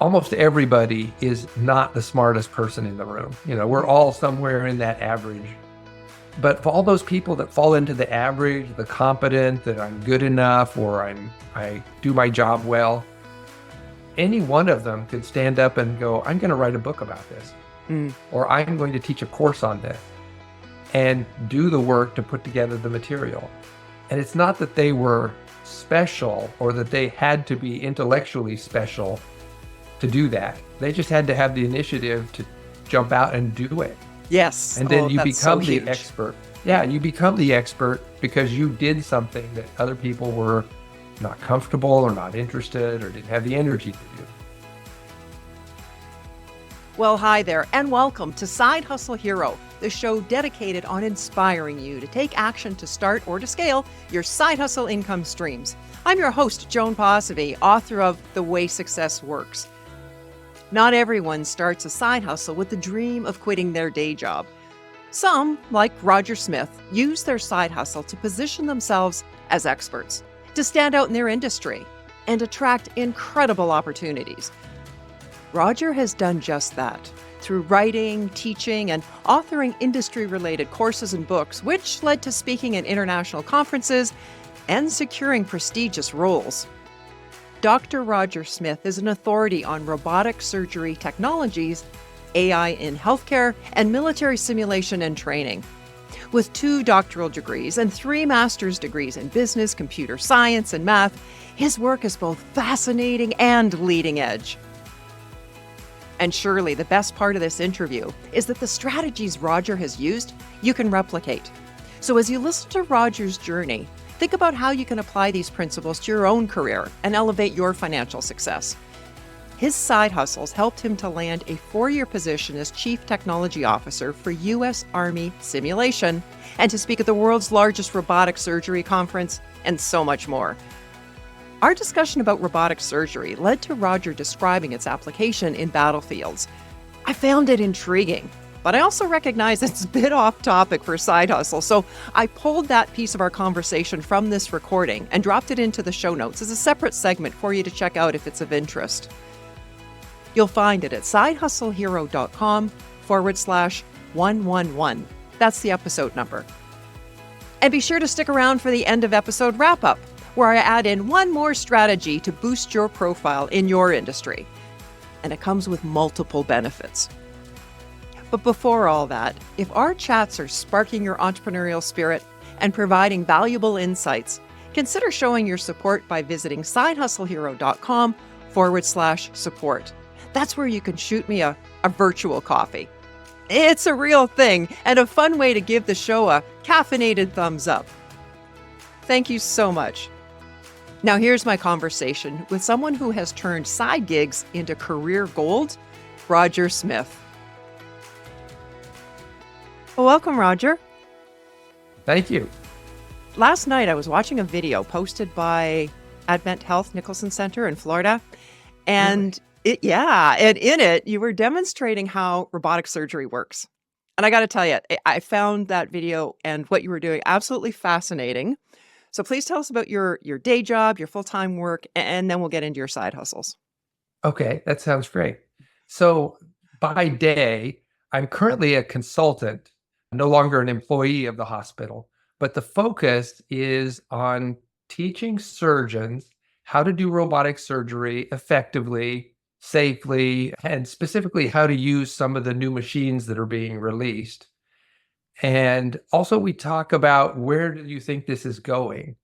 almost everybody is not the smartest person in the room. We're all somewhere in that average. But for all those people that fall into the average, the competent, that I'm good enough, or I do my job well, any one of them could stand up and go, I'm going to write a book about this, or I'm going to teach a course on this, and do the work to put together the material. And it's not that they were special or that they had to be intellectually special to do that. They just had to have the initiative to jump out and do it. Yes. And then you that's become so the huge. expert. Yeah, you become the expert because you did something that other people were not comfortable or not interested or didn't have the energy to do. Well, hi there, and welcome to Side Hustle Hero, the show dedicated on inspiring you to take action to start or to scale your side hustle income streams. I'm your host, Joan Posivy, author of The Way Success Works. Not everyone starts a side hustle with the dream of quitting their day job. Some, like Roger Smith, use their side hustle to position themselves as experts, to stand out in their industry, and attract incredible opportunities. Roger has done just that through writing, teaching, and authoring industry-related courses and books, which led to speaking at international conferences and securing prestigious roles. Dr. Roger Smith is an authority on robotic surgery technologies, AI in healthcare, and military simulation and training. With 2 doctoral degrees and 3 master's degrees in business, computer science, and math, his work is both fascinating and leading edge. And surely the best part of this interview is that the strategies Roger has used, you can replicate. So as you listen to Roger's journey, think about how you can apply these principles to your own career and elevate your financial success. His side hustles helped him to land a 4-year position as Chief Technology Officer for U.S. Army Simulation and to speak at the world's largest robotic surgery conference, and so much more. Our discussion about robotic surgery led to Roger describing its application in battlefields. I found it intriguing, but I also recognize it's a bit off topic for side hustle, so I pulled that piece of our conversation from this recording and dropped it into the show notes as a separate segment for you to check out if it's of interest. You'll find it at sidehustlehero.com/111. That's the episode number. And be sure to stick around for the end of episode wrap-up, where I add in one more strategy to boost your profile in your industry. And it comes with multiple benefits. But before all that, if our chats are sparking your entrepreneurial spirit and providing valuable insights, consider showing your support by visiting sidehustlehero.com/support. That's where you can shoot me a virtual coffee. It's a real thing and a fun way to give the show a caffeinated thumbs up. Thank you so much. Now here's my conversation with someone who has turned side gigs into career gold, Roger Smith. Well, welcome, Roger. Thank you. Last night I was watching a video posted by Advent Health Nicholson Center in Florida, and in it you were demonstrating how robotic surgery works. And I got to tell you, I found that video and what you were doing absolutely fascinating. So please tell us about your day job, your full-time work, and then we'll get into your side hustles. Okay, that sounds great. So by day, I'm currently a consultant, no longer an employee of the hospital, but the focus is on teaching surgeons how to do robotic surgery effectively, safely, and specifically how to use some of the new machines that are being released. And also we talk about, where do you think this is going?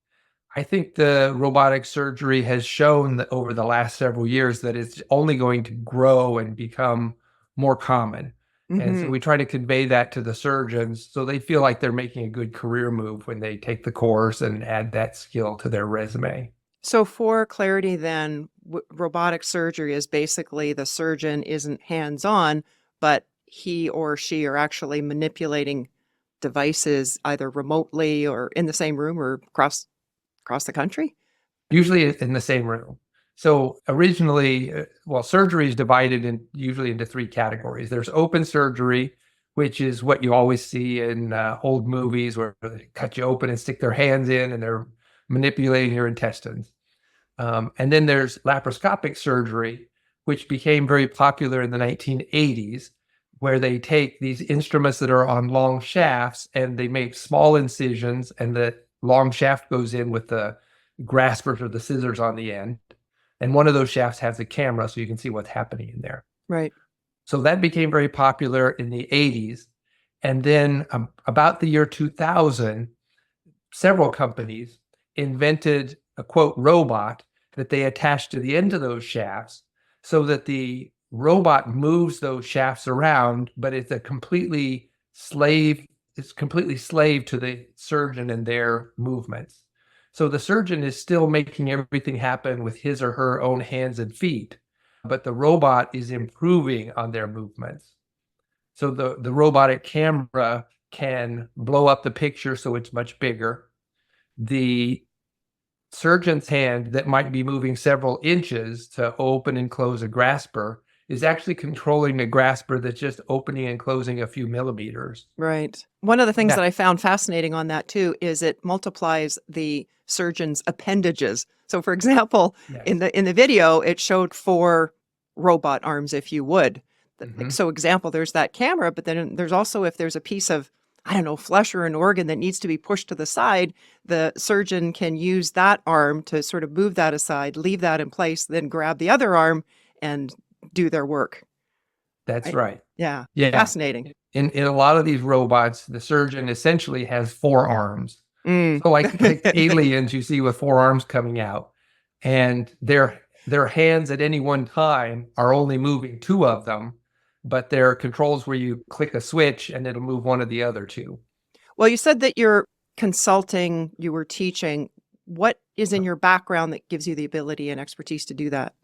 I think the robotic surgery has shown that over the last several years that it's only going to grow and become more common. And so we try to convey that to the surgeons so they feel like they're making a good career move when they take the course and add that skill to their resume. So for clarity then, robotic surgery is basically the surgeon isn't hands-on, but he or she are actually manipulating devices either remotely or in the same room or across the country? Usually in the same room. So originally, surgery is divided usually into 3 categories. There's open surgery, which is what you always see in old movies where they cut you open and stick their hands in and they're manipulating your intestines. And then there's laparoscopic surgery, which became very popular in the 1980s, where they take these instruments that are on long shafts and they make small incisions, and the long shaft goes in with the graspers or the scissors on the end. And one of those shafts has a camera so you can see what's happening in there. Right. So that became very popular in the 80s. And then about the year 2000, several companies invented a quote robot that they attached to the end of those shafts so that the robot moves those shafts around, but it's completely slave to the surgeon and their movements. So the surgeon is still making everything happen with his or her own hands and feet, but the robot is improving on their movements. So the robotic camera can blow up the picture so it's much bigger. The surgeon's hand that might be moving several inches to open and close a grasper is actually controlling the grasper that's just opening and closing a few millimeters. Right. One of the things Yeah. that I found fascinating on that too is it multiplies the surgeon's appendages. So for example, Yes. in the video, it showed 4 robot arms, if you would. Mhm. So example, there's that camera, but then there's also, if there's a piece of, I don't know, flesh or an organ that needs to be pushed to the side, the surgeon can use that arm to sort of move that aside, leave that in place, then grab the other arm and do their work. That's right. Yeah. Yeah. Fascinating. In a lot of these robots, the surgeon essentially has 4 arms. Mm. So like aliens you see with 4 arms coming out, and their hands at any one time are only moving 2 of them, but there are controls where you click a switch and it'll move one of the other 2. Well, you said that you're consulting, you were teaching. What is in your background that gives you the ability and expertise to do that?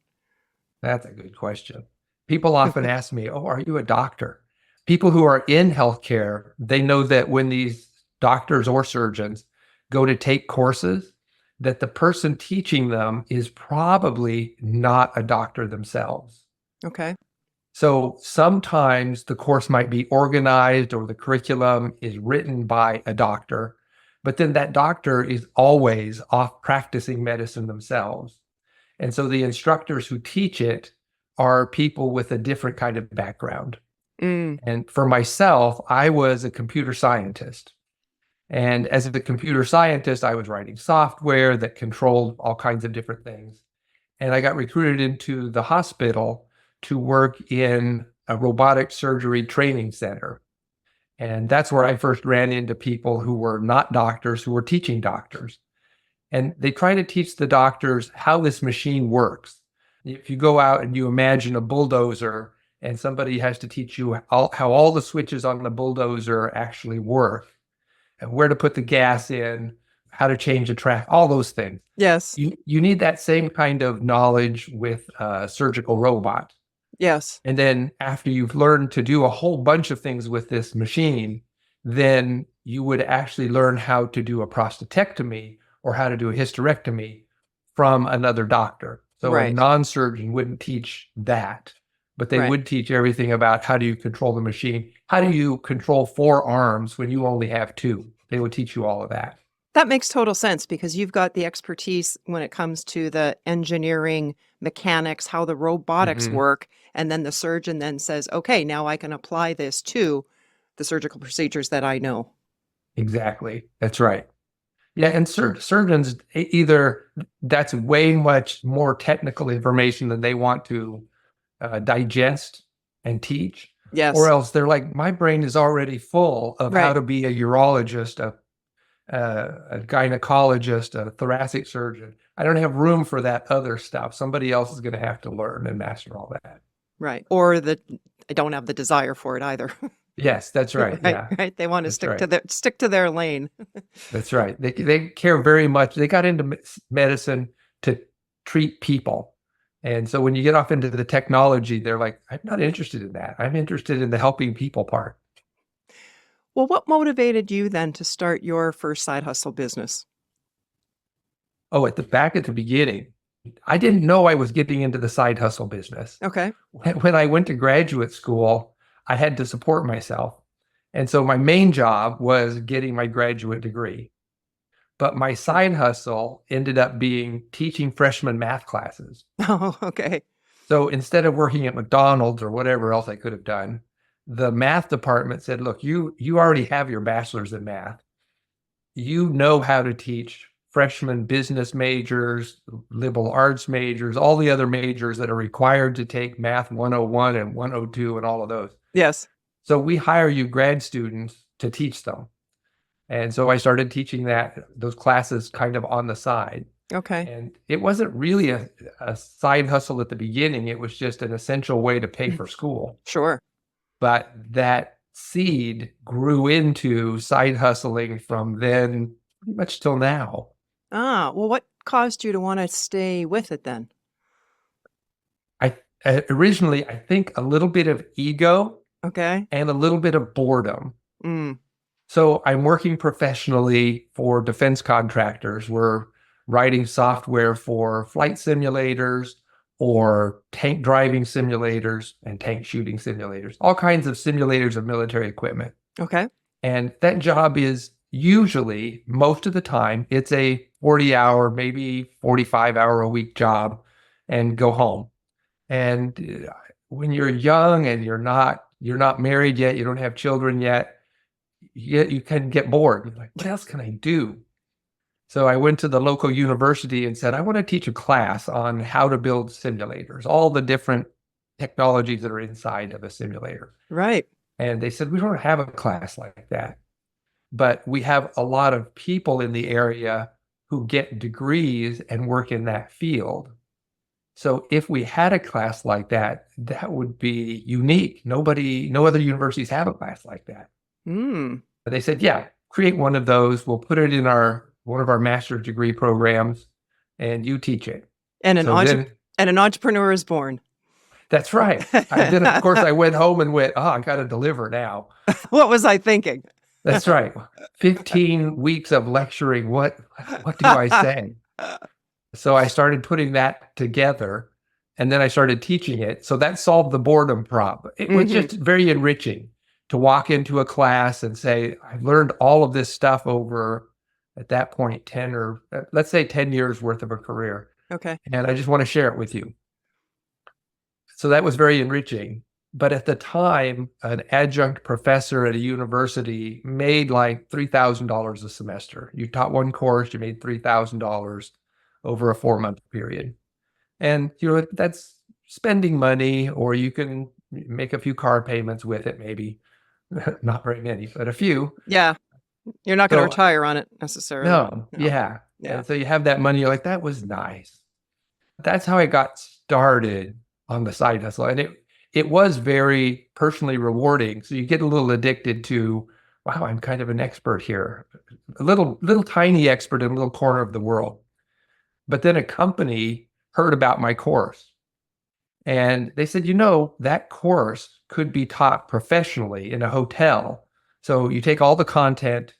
That's a good question. People often ask me, "Oh, are you a doctor?" People who are in healthcare, they know that when these doctors or surgeons go to take courses, that the person teaching them is probably not a doctor themselves. Okay. So sometimes the course might be organized or the curriculum is written by a doctor, but then that doctor is always off practicing medicine themselves. And so the instructors who teach it are people with a different kind of background. Mm. And for myself, I was a computer scientist. And as a computer scientist, I was writing software that controlled all kinds of different things. And I got recruited into the hospital to work in a robotic surgery training center. And that's where I first ran into people who were not doctors, who were teaching doctors. And they try to teach the doctors how this machine works. If you go out and you imagine a bulldozer and somebody has to teach you how all the switches on the bulldozer actually work, and where to put the gas in, how to change the track, all those things. Yes. You need that same kind of knowledge with a surgical robot. Yes. And then after you've learned to do a whole bunch of things with this machine, then you would actually learn how to do a prostatectomy or how to do a hysterectomy from another doctor. So a Right. non-surgeon wouldn't teach that, but they Right. would teach everything about how do you control the machine? How do you control 4 arms when you only have 2? They would teach you all of that. That makes total sense because you've got the expertise when it comes to the engineering, mechanics, how the robotics Mhm. work. And then the surgeon then says, okay, now I can apply this to the surgical procedures that I know. Exactly. That's right. Yeah, and surgeons either that's way much more technical information than they want to digest and teach, Yes. or else they're like, my brain is already full of how Right. to be a urologist, a gynecologist, a thoracic surgeon. I don't have room for that other stuff. Somebody else is going to have to learn and master all that. Right. Or I don't have the desire for it either. Yes, that's right. Right. Yeah, Right. They want to that's stick to their lane. that's right. They care very much. They got into medicine to treat people. And so when you get off into the technology, they're like, I'm not interested in that. I'm interested in the helping people part. Well, what motivated you then to start your first side hustle business? Oh, at the beginning, I didn't know I was getting into the side hustle business. Okay. When I went to graduate school, I had to support myself. And so my main job was getting my graduate degree. But my side hustle ended up being teaching freshman math classes. Oh, okay. So instead of working at McDonald's or whatever else I could have done, the math department said, look, you already have your bachelor's in math. You know how to teach freshman business majors, liberal arts majors, all the other majors that are required to take math 101 and 102 and all of those. Yes. So we hire you grad students to teach them. And so I started teaching those classes kind of on the side. Okay. And it wasn't really a side hustle at the beginning. It was just an essential way to pay for school. Sure. But that seed grew into side hustling from then pretty much till now. Well, what caused you to want to stay with it then? I originally, I think a little bit of ego Okay. and a little bit of boredom. Mm. So I'm working professionally for defense contractors. We're writing software for flight simulators or tank driving simulators and tank shooting simulators, all kinds of simulators of military equipment. Okay. And that job is usually, most of the time, it's a 40-hour, maybe 45-hour a week job and go home. And when you're young and you're not married yet, you don't have children yet, you can get bored. You're like, what else can I do? So I went to the local university and said, I want to teach a class on how to build simulators, all the different technologies that are inside of a simulator. Right. And they said, we don't have a class like that, but we have a lot of people in the area who get degrees and work in that field. So if we had a class like that, that would be unique. No other universities have a class like that. Mm. But they said, yeah, create one of those. We'll put it in one of our master's degree programs and you teach it. And an entrepreneur is born. That's right. Then, of course, I went home and went, I got to deliver now. What was I thinking? That's right. 15 weeks of lecturing. What do I say? So I started putting that together and then I started teaching it. So that solved the boredom problem. It was just very enriching to walk into a class and say, I learned all of this stuff over, at that point, 10 years worth of a career. Okay. And I just want to share it with you. So that was very enriching. But at the time, an adjunct professor at a university made like $3,000 a semester. You taught one course, you made $3,000 over a 4-month period. And that's spending money, or you can make a few car payments with it, maybe. Not very many, but a few. Yeah. You're not going to retire on it necessarily. No. Yeah. And so you have that money, you're like, that was nice. That's how I got started on the side hustle. And it was very personally rewarding. So you get a little addicted to, wow, I'm kind of an expert here. A little tiny expert in a little corner of the world. But then a company heard about my course. And they said, that course could be taught professionally in a hotel. So you take all the content,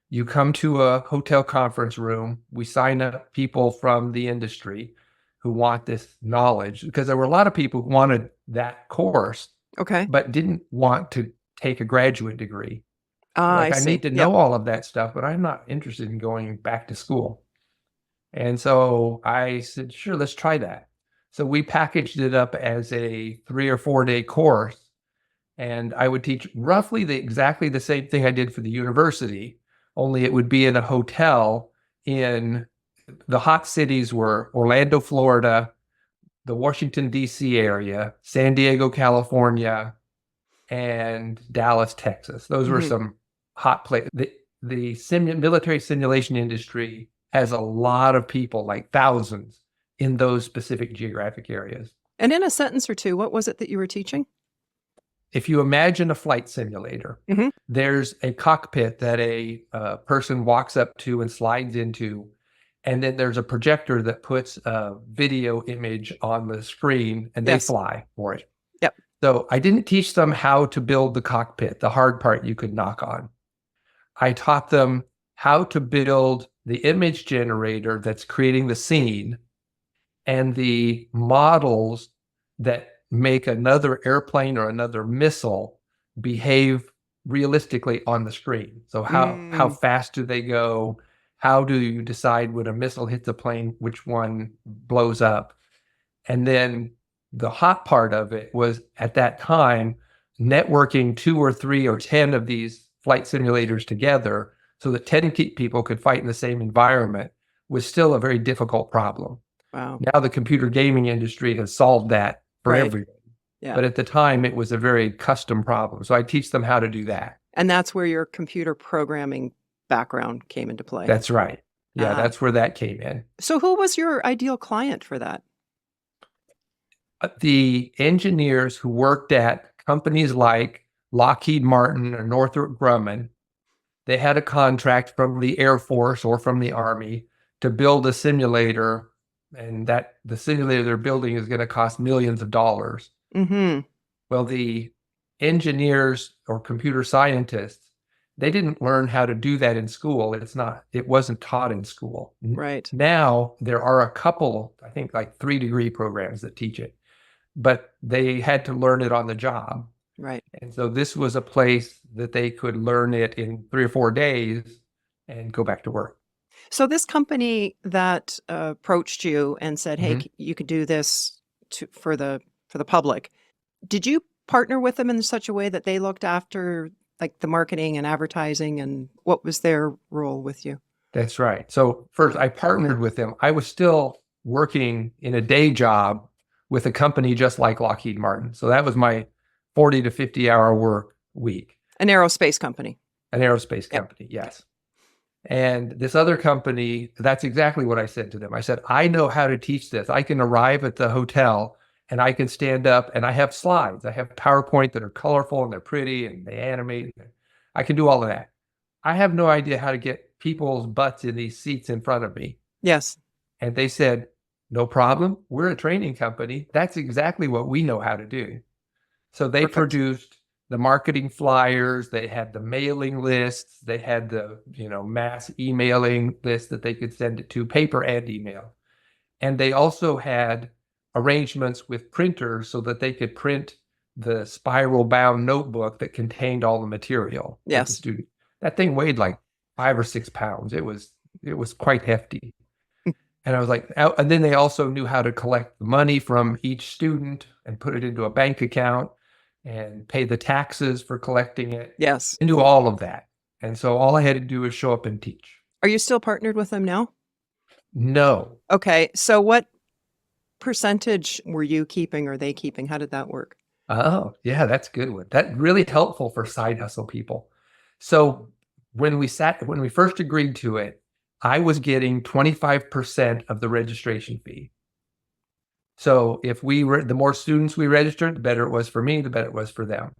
you come to a hotel conference room, we sign up people from the industry who want this knowledge, because there were a lot of people who wanted that course, but didn't want to take a graduate degree. I need to know all of that stuff, but I'm not interested in going back to school. And so I said, sure, let's try that. So we packaged it up as a 3 or 4 day course. And I would teach roughly exactly the same thing I did for the university, only it would be in a hotel in the hot cities were Orlando, Florida, the Washington, D.C. area, San Diego, California, and Dallas, Texas. Those were some hot places. The military simulation industry has a lot of people, like thousands, in those specific geographic areas. And in a sentence or two, what was it that you were teaching? If you imagine a flight simulator, there's a cockpit that a person walks up to and slides into, and then there's a projector that puts a video image on the screen, and they fly for it. Yep. So I didn't teach them how to build the cockpit, the hard part you could knock on. I taught them how to build the image generator that's creating the scene and the models that make another airplane or another missile behave realistically on the screen. So how fast do they go? How do you decide when a missile hits a plane, which one blows up? And then the hot part of it was at that time, networking 2 or 3 or 10 of these flight simulators together so that 10 people could fight in the same environment was still a very difficult problem. Wow. Now the computer gaming industry has solved that for Right. everyone. Yeah. But at the time, it was a very custom problem. So I teach them how to do that. And that's where your computer programming background came into play. That's right. Yeah, Ah. that's where that came in. So who was your ideal client for that? The engineers who worked at companies like Lockheed Martin or Northrop Grumman, they had a contract from the Air Force or from the Army to build a simulator, and that the simulator they're building is going to cost millions of dollars. Mm-hmm. Well, the engineers or computer scientists, they didn't learn how to do that in school. It wasn't taught in school. Right. Now there are a couple, I think like 3-degree programs that teach it, but they had to learn it on the job. Right. And so this was a place that they could learn it in 3 or 4 days and go back to work. So this company that approached you and said, "Hey, you could do this for the public," did you partner with them in such a way that they looked after like the marketing and advertising, and what was their role with you? That's right. So first, I partnered with them. I was still working in a day job with a company just like Lockheed Martin. So that was my 40 to 50-hour work week. An aerospace company. An aerospace company, yes. And this other company, that's exactly what I said to them. I said, I know how to teach this. I can arrive at the hotel and I can stand up and I have slides. I have PowerPoint that are colorful and they're pretty and they animate. I can do all of that. I have no idea how to get people's butts in these seats in front of me. Yes. And they said, no problem. We're a training company. That's exactly what we know how to do. So they produced the marketing flyers, they had the mailing lists, they had the, mass emailing list that they could send it to, paper and email. And they also had arrangements with printers so that they could print the spiral bound notebook that contained all the material. Yes. That thing weighed like 5 or 6 pounds. It was quite hefty. And I was like, and then they also knew how to collect the money from each student and put it into a bank account and pay the taxes for collecting it. Yes. And do all of that. And so all I had to do was show up and teach. Are you still partnered with them now? No. Okay. So what percentage were you keeping or they keeping? How did that work? Oh, yeah, that's a good one. That's really helpful for side hustle people. So when we first agreed to it, I was getting 25% of the registration fee. So if the more students we registered, the better it was for me, the better it was for them.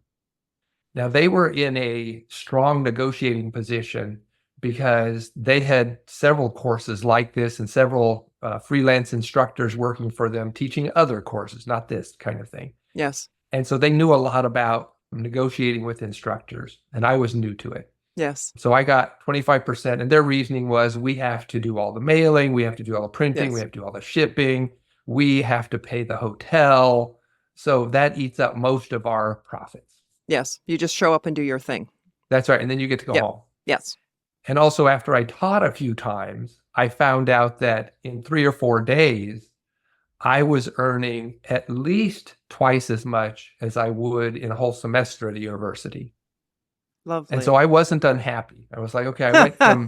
Now they were in a strong negotiating position because they had several courses like this and several freelance instructors working for them teaching other courses, not this kind of thing. Yes. And so they knew a lot about negotiating with instructors, and I was new to it. Yes. So I got 25%, and their reasoning was we have to do all the mailing, we have to do all the printing, we have to do all the shipping, we have to pay the hotel. So that eats up most of our profits. Yes. You just show up and do your thing. That's right. And then you get to go home. Yes. And also after I taught a few times, I found out that in 3 or 4 days, I was earning at least twice as much as I would in a whole semester at a university. Lovely. And so I wasn't unhappy. I was like, okay, I went from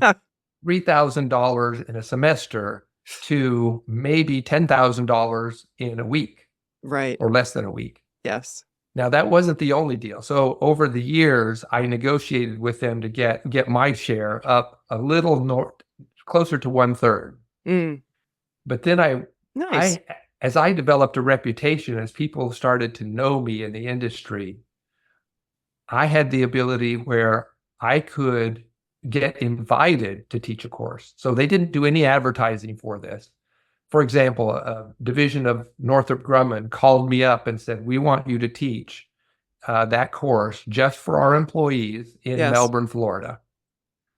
$3,000 in a semester to maybe $10,000 in a week. Right. Or less than a week. Yes. Now that wasn't the only deal. So over the years, I negotiated with them to get my share up a little closer to 1/3. But then as I developed a reputation, as people started to know me in the industry, I had the ability where I could get invited to teach a course. So they didn't do any advertising for this. For example, a division of Northrop Grumman called me up and said, we want you to teach that course just for our employees in Melbourne, Florida.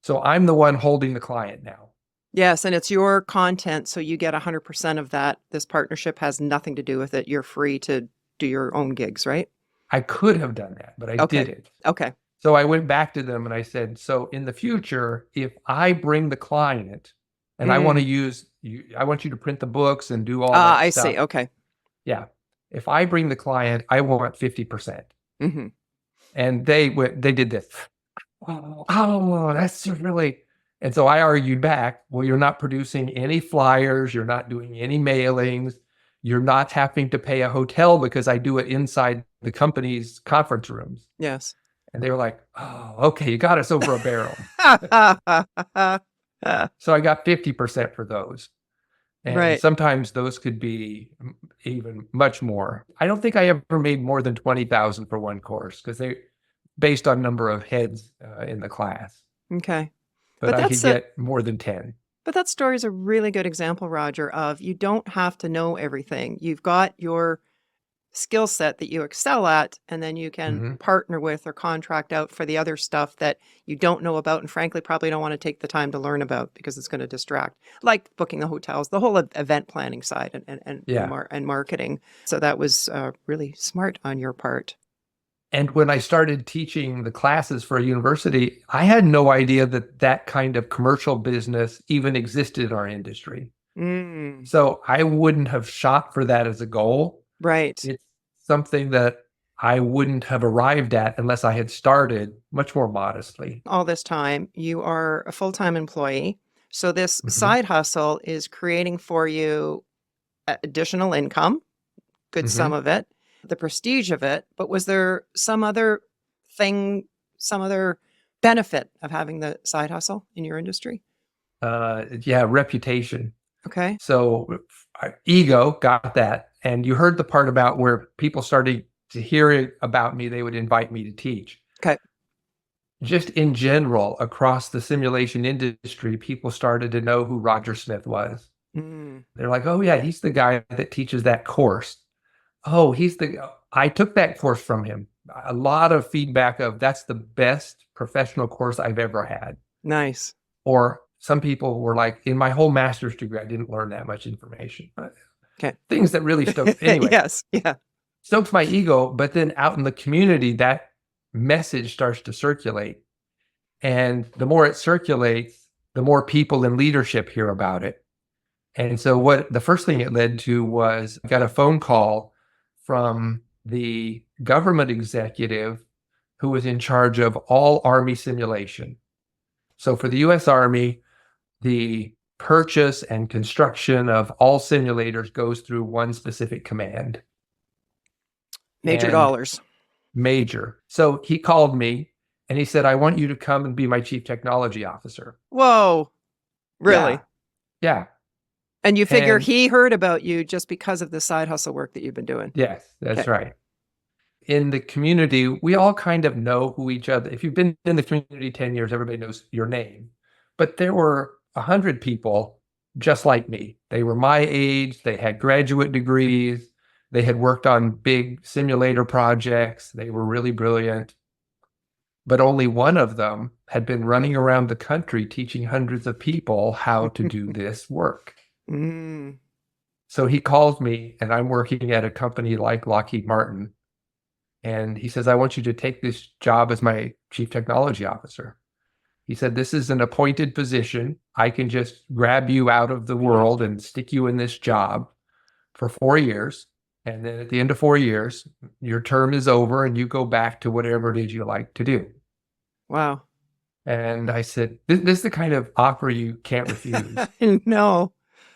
So I'm the one holding the client now. Yes, and it's your content, so you get 100% of that. This partnership has nothing to do with it. You're free to do your own gigs, right? I could have done that, but I didn't. Okay. So I went back to them and I said, so in the future, if I bring the client and I want to I want you to print the books and do all that I stuff. see. Okay. Yeah. if I bring the client, I want 50%. Mm-hmm. And they did this. Oh, that's really. And so I argued back, well, you're not producing any flyers, you're not doing any mailings, you're not having to pay a hotel because I do it inside the company's conference rooms. Yes. And they were like, oh, okay, you got us over a barrel. So I got 50% for those. And Right. sometimes those could be even much more. I don't think I ever made more than 20,000 for one course because they based on number of heads in the class. Okay. But I could get more than 10. But that story is a really good example, Roger, of you don't have to know everything. You've got your skill set that you excel at, and then you can partner with or contract out for the other stuff that you don't know about and frankly probably don't want to take the time to learn about because it's going to distract, like booking the hotels, the whole event planning side and marketing. So that was really smart on your part. And when I started teaching the classes for a university, I had no idea that that kind of commercial business even existed in our industry. So I wouldn't have shot for that as a goal. Right. It's something that I wouldn't have arrived at unless I had started much more modestly. All this time, you are a full-time employee. So this side hustle is creating for you additional income, good sum of it, the prestige of it. But was there some other thing, some other benefit of having the side hustle in your industry? Yeah, reputation. Okay. So ego, got that. And you heard the part about where people started to hear about me, they would invite me to teach. Okay. Just in general, across the simulation industry, people started to know who Roger Smith was. They're like, oh yeah, he's the guy that teaches that course. Oh, I took that course from him. A lot of feedback of that's the best professional course I've ever had. Nice. Or some people were like, in my whole master's degree, I didn't learn that much information. Okay. Things that really stoked. Anyway. Yes. Yeah. Stokes my ego, but then out in the community, that message starts to circulate. And the more it circulates, the more people in leadership hear about it. And so the first thing it led to was I got a phone call from the government executive who was in charge of all Army simulation. So for the US Army, the purchase and construction of all simulators goes through one specific command. Major dollars. Major. So he called me and he said, I want you to come and be my chief technology officer. Whoa. Really? Yeah. And you figure he heard about you just because of the side hustle work that you've been doing. Yes, that's right. In the community, we all kind of know who each other. If you've been in the community 10 years, everybody knows your name. But there were 100 people just like me. They were my age. They had graduate degrees. They had worked on big simulator projects. They were really brilliant. But only one of them had been running around the country teaching hundreds of people how to do this work. So he calls me, and I'm working at a company like Lockheed Martin. And he says, I want you to take this job as my chief technology officer. He said, this is an appointed position. I can just grab you out of the world and stick you in this job for 4 years. And then at the end of 4 years, your term is over and you go back to whatever it is you like to do. Wow. And I said, this is the kind of offer you can't refuse. No.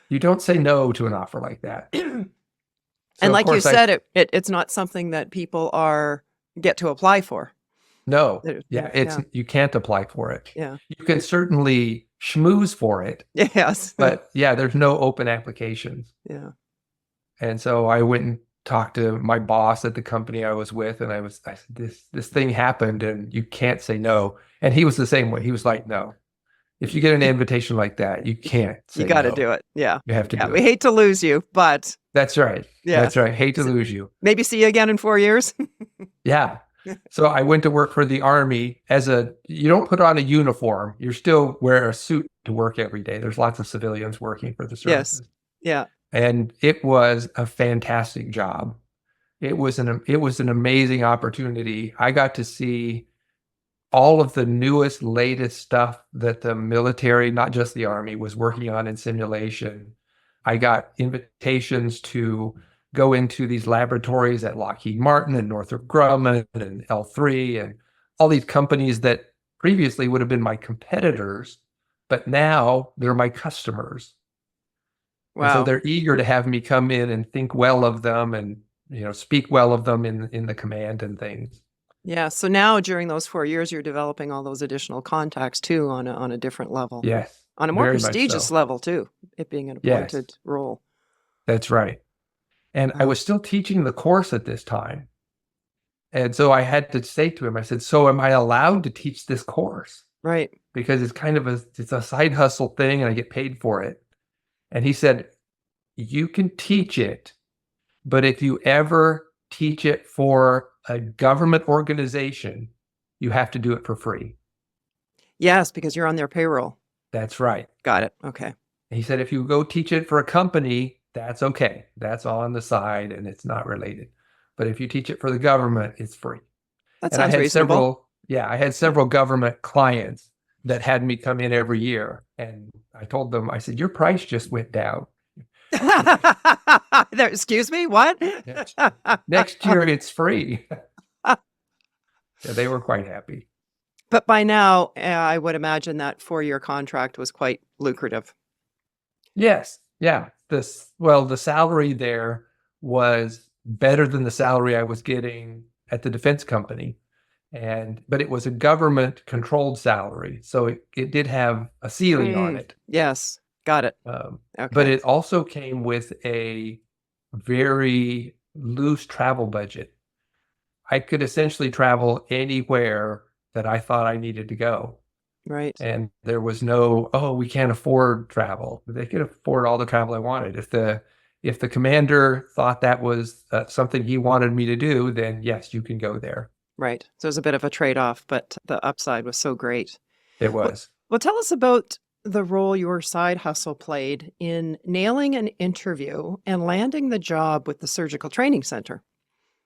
You don't say no to an offer like that. And like you said, it's not something that people get to apply for. No. Yeah, you can't apply for it. Yeah. You can certainly schmooze for it. Yes. But yeah, there's no open applications. Yeah. And so I went and talked to my boss at the company I was with, and I said, this thing happened and you can't say no. And he was the same way. He was like, no. If you get an invitation like that, you can't say You got to no. do it. Yeah. You have to do it. We hate to lose you, but That's right. Yeah. That's right. Hate to lose you. Maybe see you again in 4 years. Yeah. So I went to work for the Army you don't put on a uniform. You still wear a suit to work every day. There's lots of civilians working for the services. Yes. Yeah. And it was a fantastic job. It was an amazing opportunity. I got to see all of the newest, latest stuff that the military, not just the Army, was working on in simulation. I got invitations to go into these laboratories at Lockheed Martin and Northrop Grumman and L3 and all these companies that previously would have been my competitors, but now they're my customers. And so Wow. they're eager to have me come in and think well of them and, speak well of them in the command and things. Yeah. So now during those 4 years, you're developing all those additional contacts too on a different level, Yes, on a more very much prestigious so. level too, it being an Yes, appointed role. that's right. And I Wow. was still teaching the course at this time. And so I had to say to him, I said, so am I allowed to teach this course? Right. Because it's a side hustle thing and I get paid for it. And he said, you can teach it, but if you ever teach it for a government organization, you have to do it for free. Yes, because you're on their payroll. That's right. Got it. Okay. He said, if you go teach it for a company, that's okay. That's on the side and it's not related. But if you teach it for the government, it's free. That And I sounds had reasonable. I had several government clients that had me come in every year. And I told them, I said, your price just went down. Excuse me, what? Next year, it's free. Yeah, they were quite happy. But by now, I would imagine that 4-year contract was quite lucrative. Yes. Yeah. The salary there was better than the salary I was getting at the defense company. But it was a government controlled salary. So it did have a ceiling on it. Yes. Got it. But it also came with a very loose travel budget. I could essentially travel anywhere that I thought I needed to go. Right. And there was no, we can't afford travel. They could afford all the travel I wanted. If the commander thought that was something he wanted me to do, then yes, you can go there. Right. So it was a bit of a trade-off, but the upside was so great. It was. Well, tell us about the role your side hustle played in nailing an interview and landing the job with the Surgical Training Center.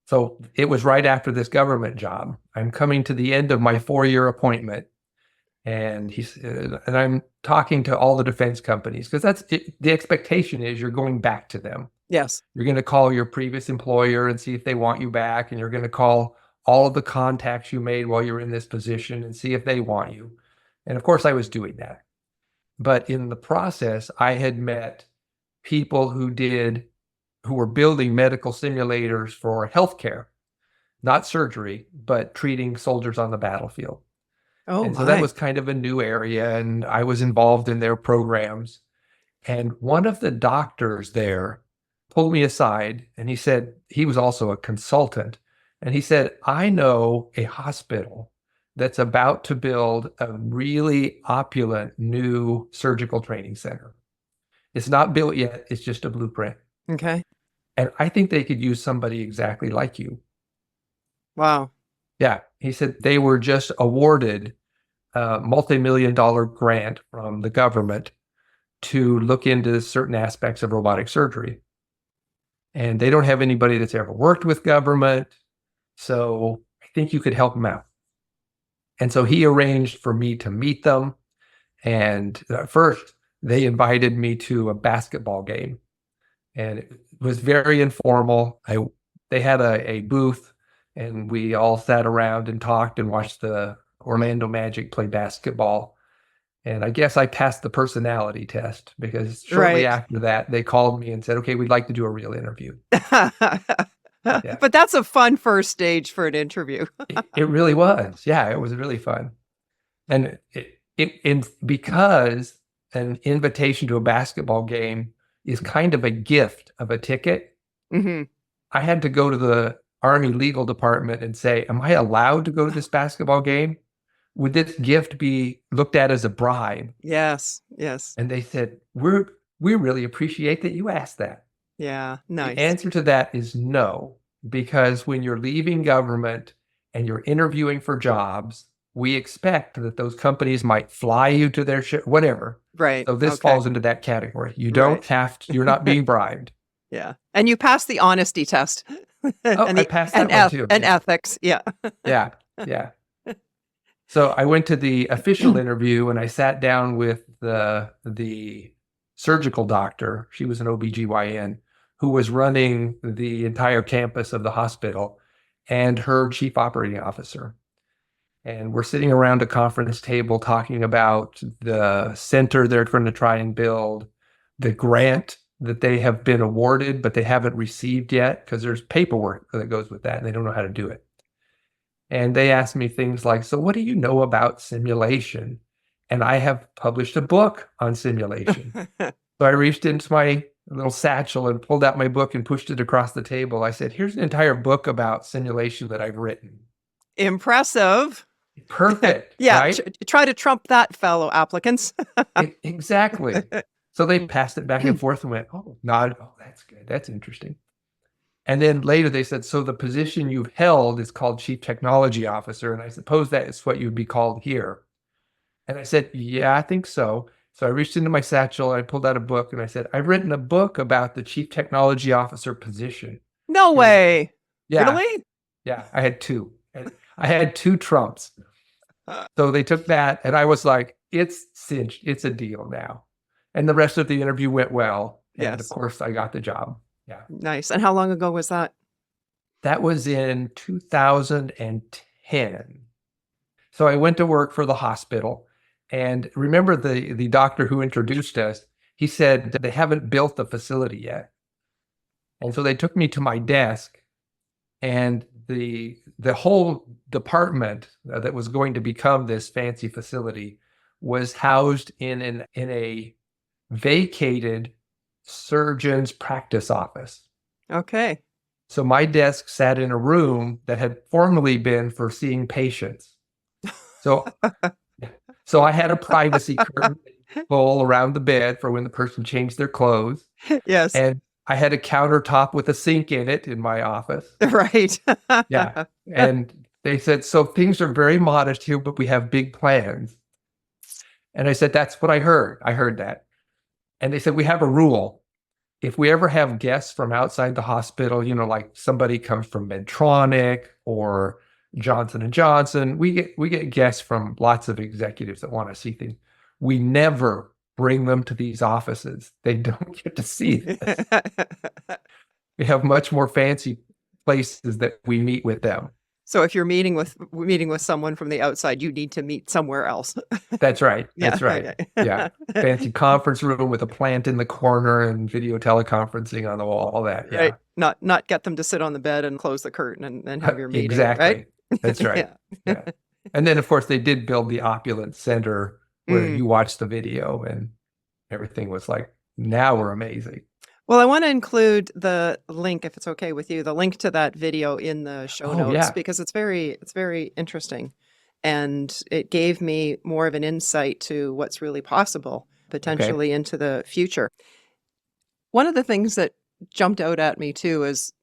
So it was right after this government job. I'm coming to the end of my 4-year appointment. And and I'm talking to all the defense companies because the expectation is you're going back to them. Yes. You're going to call your previous employer and see if they want you back. And you're going to call all of the contacts you made while you're in this position and see if they want you. And of course, I was doing that. But in the process, I had met people who were building medical simulators for healthcare, not surgery, but treating soldiers on the battlefield. Oh, and so that was kind of a new area, and I was involved in their programs. And one of the doctors there pulled me aside, and he said, he was also a consultant, and he said, I know a hospital that's about to build a really opulent new surgical training center. It's not built yet, it's just a blueprint. Okay. And I think they could use somebody exactly like you. Wow. Yeah. He said they were just awarded a multi-million-dollar grant from the government to look into certain aspects of robotic surgery. And they don't have anybody that's ever worked with government. So I think you could help them out. And so he arranged for me to meet them. And first, they invited me to a basketball game. And it was very informal. They had a booth, and we all sat around and talked and watched the Orlando Magic play basketball. And I guess I passed the personality test because shortly after that, they called me and said, okay, we'd like to do a real interview. Yeah. But that's a fun first stage for an interview. It really was. Yeah, it was really fun. And because an invitation to a basketball game is kind of a gift of a ticket, Mm-hmm. I had to go to the Army legal department and say, am I allowed to go to this basketball game? Would this gift be looked at as a bribe? Yes. Yes. And they said, we really appreciate that you asked that. Yeah. Nice. The answer to that is no, because when you're leaving government and you're interviewing for jobs, we expect that those companies might fly you to their ship, whatever. Right. So this falls into that category. You don't have to, you're not being bribed. Yeah. And you passed the honesty test. I passed that one too. And ethics. Yeah. Yeah. Yeah. So I went to the official interview and I sat down with the surgical doctor. She was an OBGYN who was running the entire campus of the hospital, and her chief operating officer. And we're sitting around a conference table talking about the center they're going to try and build, the grant that they have been awarded, but they haven't received yet because there's paperwork that goes with that and they don't know how to do it. And they asked me things like, so what do you know about simulation? And I have published a book on simulation. So I reached into my little satchel and pulled out my book and pushed it across the table. I said, here's an entire book about simulation that I've written. Impressive. Perfect. Yeah. Right? Try to trump that, fellow applicants. Exactly. So they passed it back and forth and went, oh, nodded. Oh, that's good. That's interesting. And then later they said, so the position you've held is called Chief Technology Officer. And I suppose that is what you'd be called here. And I said, yeah, I think so. So I reached into my satchel and I pulled out a book and I said, I've written a book about the Chief Technology Officer position. No way. Yeah. Really? Yeah. I had two. And I had two trumps. So they took that and I was like, it's cinched. It's a deal now. And the rest of the interview went well. And Yes. of course, I got the job. Yeah. Nice. And how long ago was that? That was in 2010. So I went to work for the hospital. And remember the doctor who introduced us, he said that they haven't built the facility yet. And so they took me to my desk, and the whole department that was going to become this fancy facility was housed in a vacated surgeon's practice office. Okay. So my desk sat in a room that had formerly been for seeing patients. So I had a privacy curtain pull around the bed for when the person changed their clothes. Yes. And I had a countertop with a sink in it in my office. Right. Yeah. And they said, so things are very modest here, but we have big plans. And I said, that's what I heard. I heard that. And they said, we have a rule. If we ever have guests from outside the hospital, like somebody comes from Medtronic or Johnson & Johnson, we get guests from lots of executives that want to see things. We never bring them to these offices. They don't get to see this. We have much more fancy places that we meet with them. So if you're meeting with someone from the outside, you need to meet somewhere else. That's right. Yeah. That's right. Yeah. Fancy conference room with a plant in the corner and video teleconferencing on the wall, all that. Yeah. Right. Not get them to sit on the bed and close the curtain and have your meeting. Exactly. Right? That's right. Yeah. And then of course they did build the opulent center where you watch the video and everything was like, now we're amazing. Well, I want to include the link, if it's okay with you, the link to that video in the show notes, yeah. because it's very interesting. And it gave me more of an insight to what's really possible potentially into the future. One of the things that jumped out at me too is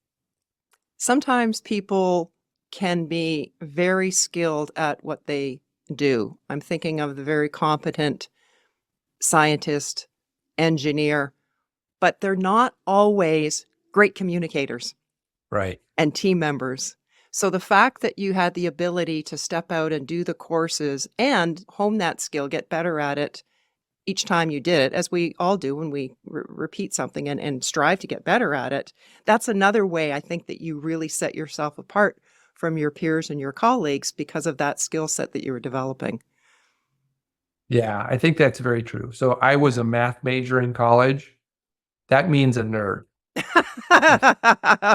sometimes people can be very skilled at what they do. I'm thinking of the very competent scientist, engineer, but they're not always great communicators. Right. And team members. So the fact that you had the ability to step out and do the courses and hone that skill, get better at it each time you did it, as we all do when we repeat something and strive to get better at it, that's another way I think that you really set yourself apart from your peers and your colleagues because of that skill set that you were developing. Yeah, I think that's very true. So I was a math major in college. That means a nerd.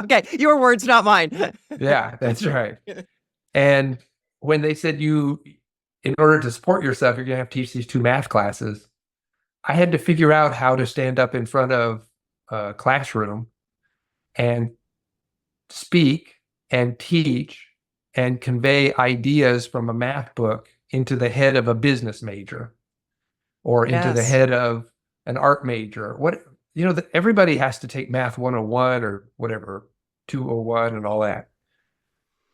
Okay, your words, not mine. Yeah, that's right. And when they said in order to support yourself, you're going to have to teach these 2 math classes, I had to figure out how to stand up in front of a classroom and speak and teach and convey ideas from a math book into the head of a business major or into the head of an art major. Everybody has to take math 101 or whatever, 201 and all that.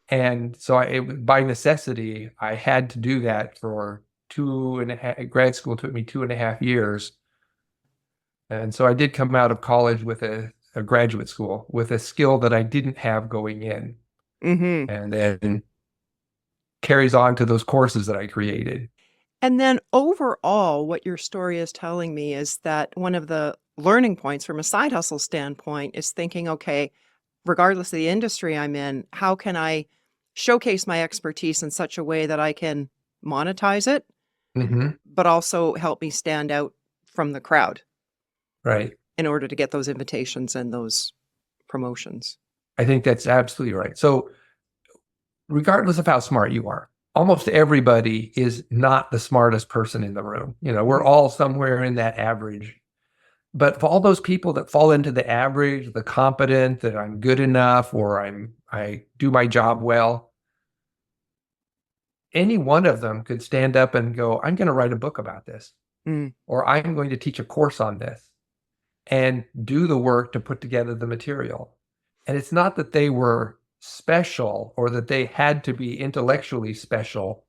And so by necessity, I had to do that for 2.5, grad school took me 2.5 years. And so I did come out of college with a graduate school with a skill that I didn't have going in. Mm-hmm. And then carries on to those courses that I created. And then overall, what your story is telling me is that one of the learning points from a side hustle standpoint is thinking, okay, regardless of the industry I'm in, how can I showcase my expertise in such a way that I can monetize it, Hmm. but also help me stand out from the crowd Right. in order to get those invitations and those promotions. I think that's absolutely right. So regardless of how smart you are, almost everybody is not the smartest person in the room. We're all somewhere in that average. But for all those people that fall into the average, the competent, that I'm good enough or I do my job well, any one of them could stand up and go, I'm going to write a book about this, Mm. or I'm going to teach a course on this and do the work to put together the material. And it's not that they were special or that they had to be intellectually special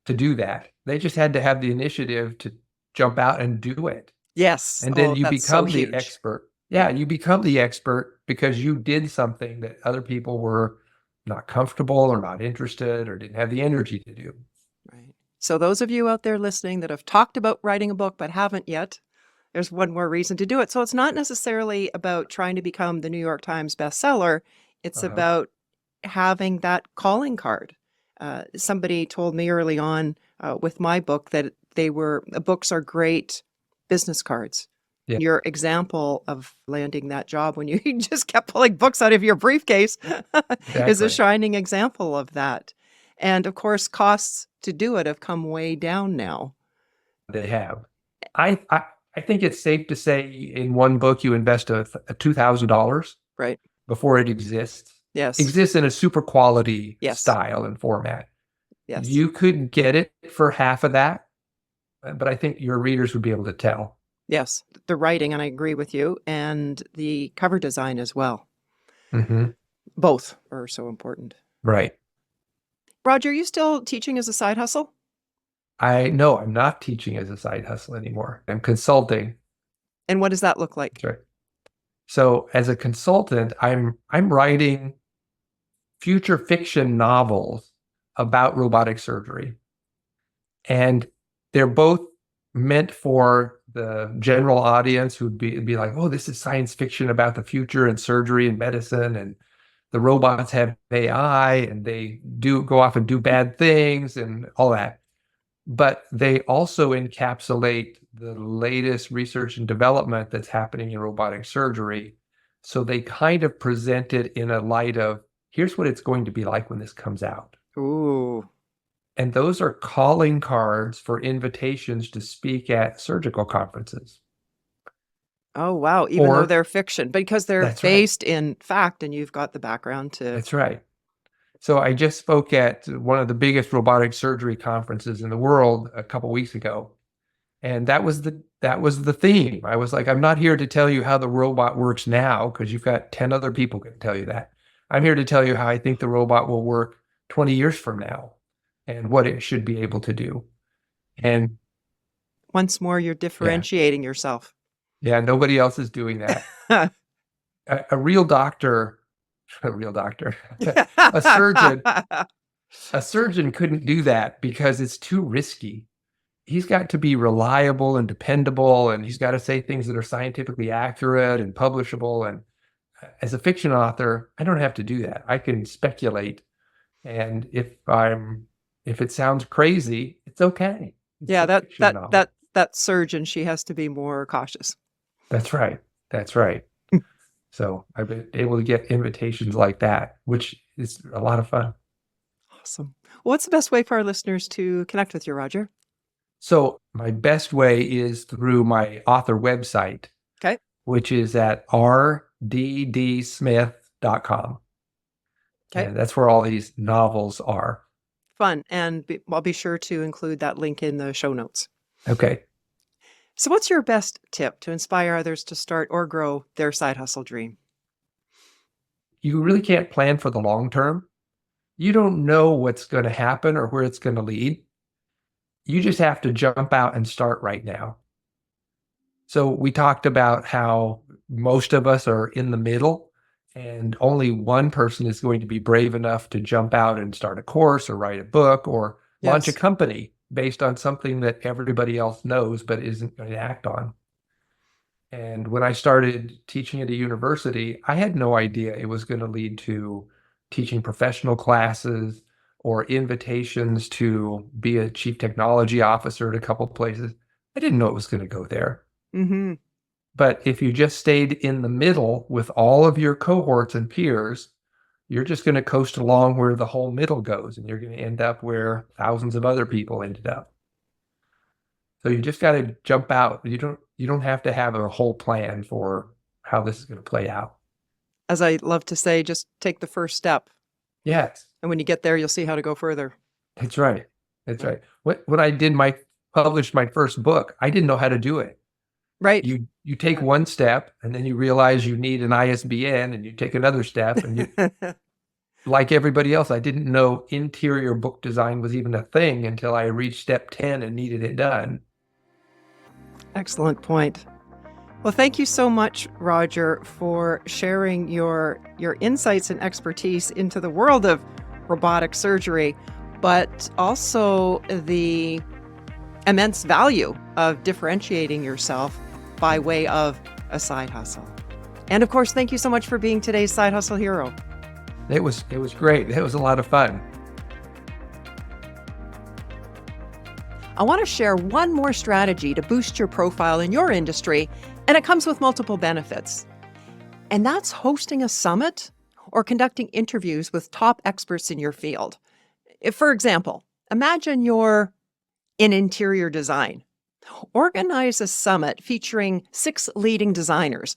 to do that. They just had to have the initiative to jump out and do it. Yes. And then Oh, you that's so become the huge. expert. Yeah, you become the expert because you did something that other people were not comfortable or not interested or didn't have the energy to do. Right. So those of you out there listening that have talked about writing a book but haven't yet, there's one more reason to do it. So it's not necessarily about trying to become the New York Times bestseller. It's Uh-huh. about having that calling card. Somebody told me early on with my book that books are great business cards. Yeah, Your example of landing that job when you just kept pulling books out of your briefcase is a exactly. shining example of that. And of course, costs to do it have come way down now. They have. I think it's safe to say in one book you invest a $2,000 Right. before it exists. Yes. Exists in a super quality Yes. style and format. Yes. You could get it for half of that, but I think your readers would be able to tell. Yes. The writing, and I agree with you, and the cover design as well. Hmm. Both are so important. Right. Roger, are you still teaching as a side hustle? No, I'm not teaching as a side hustle anymore. I'm consulting. And what does that look like? That's right. So as a consultant, I'm writing future fiction novels about robotic surgery. And they're both meant for the general audience who'd be like, oh, this is science fiction about the future and surgery and medicine, and the robots have AI and they do go off and do bad things and all that. But they also encapsulate the latest research and development that's happening in robotic surgery. So they kind of present it in a light of, here's what it's going to be like when this comes out. Ooh. And those are calling cards for invitations to speak at surgical conferences. Oh, wow. Even though Or, they're fiction, because they're that's right. based in fact, and you've got the background to. That's right. So I just spoke at one of the biggest robotic surgery conferences in the world a couple weeks ago. And that was the theme. I was like, I'm not here to tell you how the robot works now, because you've got 10 other people can tell you that. I'm here to tell you how I think the robot will work 20 years from now and what it should be able to do. And Once more, you're yeah, differentiating yourself. yeah, nobody else is doing that. A real doctor, a real doctor, a surgeon, a surgeon couldn't do that because it's too risky. He's got to be reliable and dependable, and he's got to say things that are scientifically accurate and publishable. And as a fiction author, I don't have to do that. I can speculate, and if it sounds crazy, it's okay. It's Yeah, a fiction novel. that surgeon, she has to be more cautious. That's right. That's right. So I've been able to get invitations like that, which is a lot of fun. Awesome. What's the best way for our listeners to connect with you, Roger? So my best way is through my author website, Okay. which is at rddsmith.com. Okay. And that's where all these novels are. Fun. And I'll be sure to include that link in the show notes. Okay. So, what's your best tip to inspire others to start or grow their side hustle dream? You really can't plan for the long term. You don't know what's going to happen or where it's going to lead. You just have to jump out and start right now. So we talked about how most of us are in the middle, and only one person is going to be brave enough to jump out and start a course or write a book or launch a Yes. company based on something that everybody else knows but isn't going to act on. And when I started teaching at a university, I had no idea it was going to lead to teaching professional classes or invitations to be a chief technology officer at a couple places. I didn't know it was going to go there. Mm-hmm. But if you just stayed in the middle with all of your cohorts and peers, you're just going to coast along where the whole middle goes, and you're going to end up where thousands of other people ended up. So you just got to jump out. You don't have to have a whole plan for how this is going to play out. As I love to say, just take the first step. Yes, And when you get there, you'll see how to go further. that's right. That's right. When I published my first book, I didn't know how to do it. Right. You take one step, and then you realize you need an ISBN, and you take another step, and you like everybody else, I didn't know interior book design was even a thing until I reached step 10 and needed it done. Excellent point. Well, thank you so much, Roger, for sharing your insights and expertise into the world of robotic surgery, but also the immense value of differentiating yourself by way of a side hustle. And of course, thank you so much for being today's Side Hustle Hero. It was great. It was a lot of fun. I want to share one more strategy to boost your profile in your industry, and it comes with multiple benefits. And that's hosting a summit or conducting interviews with top experts in your field. For example, imagine you're in interior design. Organize a summit featuring 6 leading designers.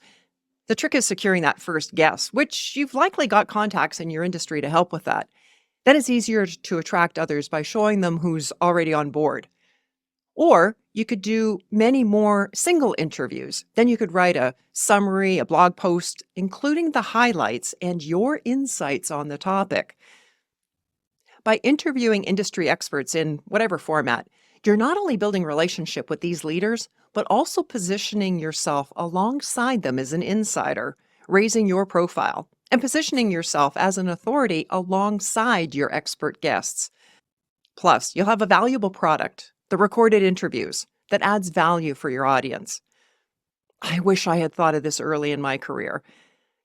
The trick is securing that first guest, which you've likely got contacts in your industry to help with that. Then it's easier to attract others by showing them who's already on board. Or you could do many more single interviews. Then you could write a summary, a blog post, including the highlights and your insights on the topic. By interviewing industry experts in whatever format, you're not only building relationship with these leaders, but also positioning yourself alongside them as an insider, raising your profile, and positioning yourself as an authority alongside your expert guests. Plus, you'll have a valuable product, the recorded interviews, that adds value for your audience. I wish I had thought of this early in my career.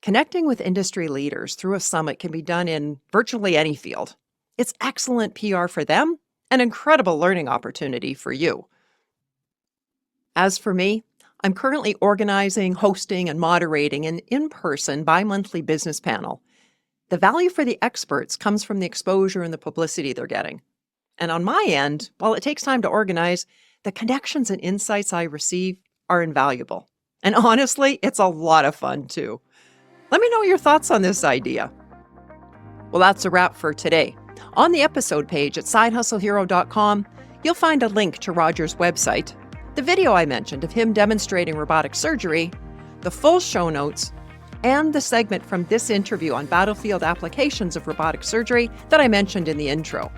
Connecting with industry leaders through a summit can be done in virtually any field. It's excellent PR for them, an incredible learning opportunity for you. As for me, I'm currently organizing, hosting, and moderating an in-person bi-monthly business panel. The value for the experts comes from the exposure and the publicity they're getting. And on my end, while it takes time to organize, the connections and insights I receive are invaluable. And honestly, it's a lot of fun too. Let me know your thoughts on this idea. Well, that's a wrap for today. On the episode page at sidehustlehero.com, you'll find a link to Roger's website, the video I mentioned of him demonstrating robotic surgery, the full show notes, and the segment from this interview on battlefield applications of robotic surgery that I mentioned in the intro.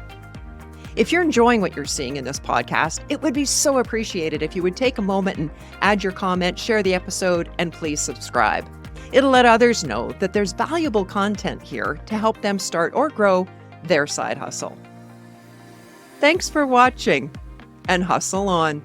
If you're enjoying what you're seeing in this podcast, it would be so appreciated if you would take a moment and add your comment, share the episode, and please subscribe. It'll let others know that there's valuable content here to help them start or grow their side hustle. Thanks for watching, and hustle on.